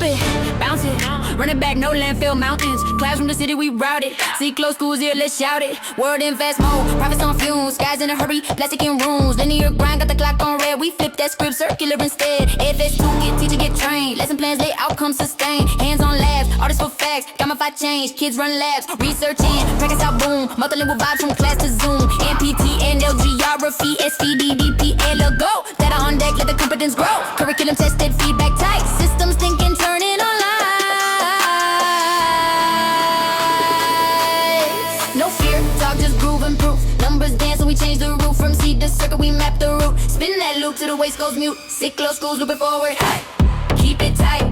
Loop it, bounce it, run it back, no landfill mountains. Clouds from the city, we routed. CicloSchools here, let's shout it. World in fast mode, profits on fumes. Guys in a hurry, plastic in rooms. Linear grind, got the clock on red. We flip that script circular instead. FS2, get teacher, get trained. Lesson plans, lay outcomes sustain. Hands on labs, artists for facts. Gamify change, kids run labs. Researching, practice out boom. Multilingual vibes from class to Zoom. NPT, NL, geography, SVD, DPL, go. Data on deck, let the competence grow. Curriculum tested, feedback tight. Systems thinking, turning on lights. No fear, talk, just groove and proof. Numbers dance and we change the roof. From seed to circle, we map the route. Spin that loop till the waist goes mute. CicloSchools looping forward. Hey. Keep it tight.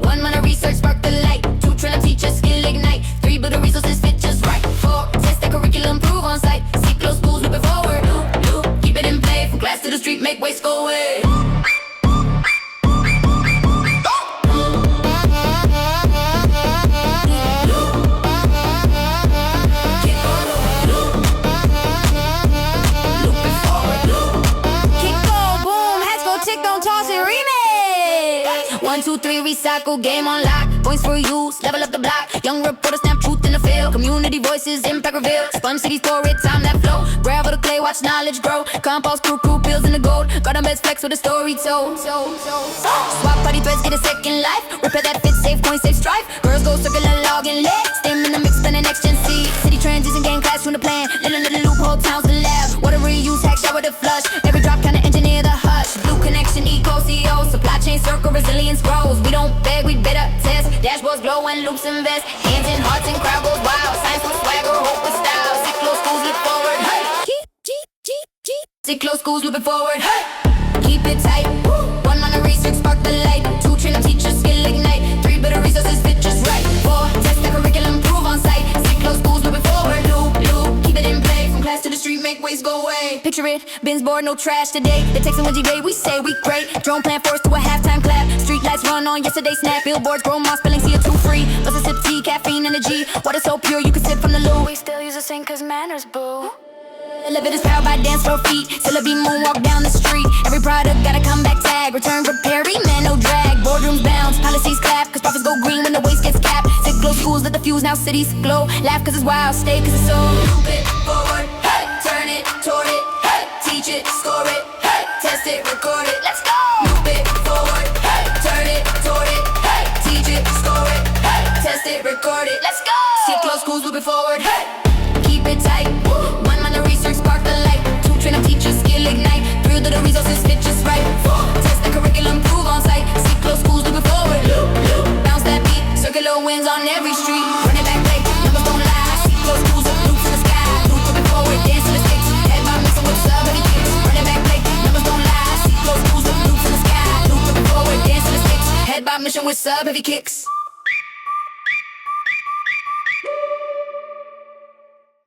1 month of research, spark the light. 2 train teachers, skill ignite. 3 build the resources fit just right. 4 test the curriculum, prove on site. CicloSchools looping forward. Loop, keep it in play. From class to the street, make waste go away. Don't toss it, remix. 1, 2, 3, recycle, game on lock. Points for use, level up the block. Young reporter, snap truth in the field. Community voices, impact revealed. Sponge cities for it, time that flow. Gravel the clay, watch knowledge grow. Compost, crew, pills in the gold. Got them best flex with a story told. Swap party threads, get a second life. Repair that fit, safe, coin, safe strife. Girls go circular, log and leg. Stem in the mix, spend the next gen seed. City transition, game class from the plan. Little loophole, towns the lab. Water reuse, hack, shower the flush. Every drop, kinda engineer the hush. Blue connection, eco, CO. Supply chain, circle, resilience grows. We don't beg, we better test. Dashboards glow and loops invest. Hands in hearts and crowd goes wild. Science with swagger, hope with style. CicloSchools look forward. Hey. CicloSchools moving forward. Hey. Keep it tight. 1 month of research, spark the light. 2 train teachers, skill ignite. 3 better resources fit just right. 4 test the curriculum, prove on site. CicloSchools moving forward. Loop, keep it in play. From class to the street, make waste go away. Picture it, bins board, no trash today. The text and G-Bay, we say we great. Drone plan force to a halftime clap. Street lights run on yesterday's snap. Billboards grow moss, spelling CO2 free. Plus a sip tea, caffeine, energy. Water so pure, you can sip from the loo. We still use a sink cause manners, boo. Elevators powered by dance floor feet. Celebrity moonwalk down the street. Every product got a comeback tag. Return repair, man, no drag. Boardrooms bounce, policies clap. Cause profits go green when the waste gets capped. CicloSchools let the fuse, now cities glow. Laugh cause it's wild, stay cause it's so. Loop it forward, hey. Turn it, toward it, hey. Teach it, score it, hey. Test it, record it, let's go. Loop it forward, hey. Turn it, toward it, hey. Teach it, score it, hey. Test it, record it, let's go. CicloSchools moving forward, hey. Keep it tight. 1 month of research, spark the light. 2 train teachers, skill ignite. 3 of the resources fit just right. 4 test the curriculum, prove on site. CicloSchools moving forward. Loop, bounce that beat. Circular winds on every street. Run it back, play, numbers don't lie. CicloSchools up, loops in the sky. Loop moving forward, dance to the sticks. Head by mixing with sub heavy kicks. Run it back, play, numbers don't lie. CicloSchools up, loops in the sky. Loop moving forward, dance to the sticks. Head by mission with sub heavy kicks.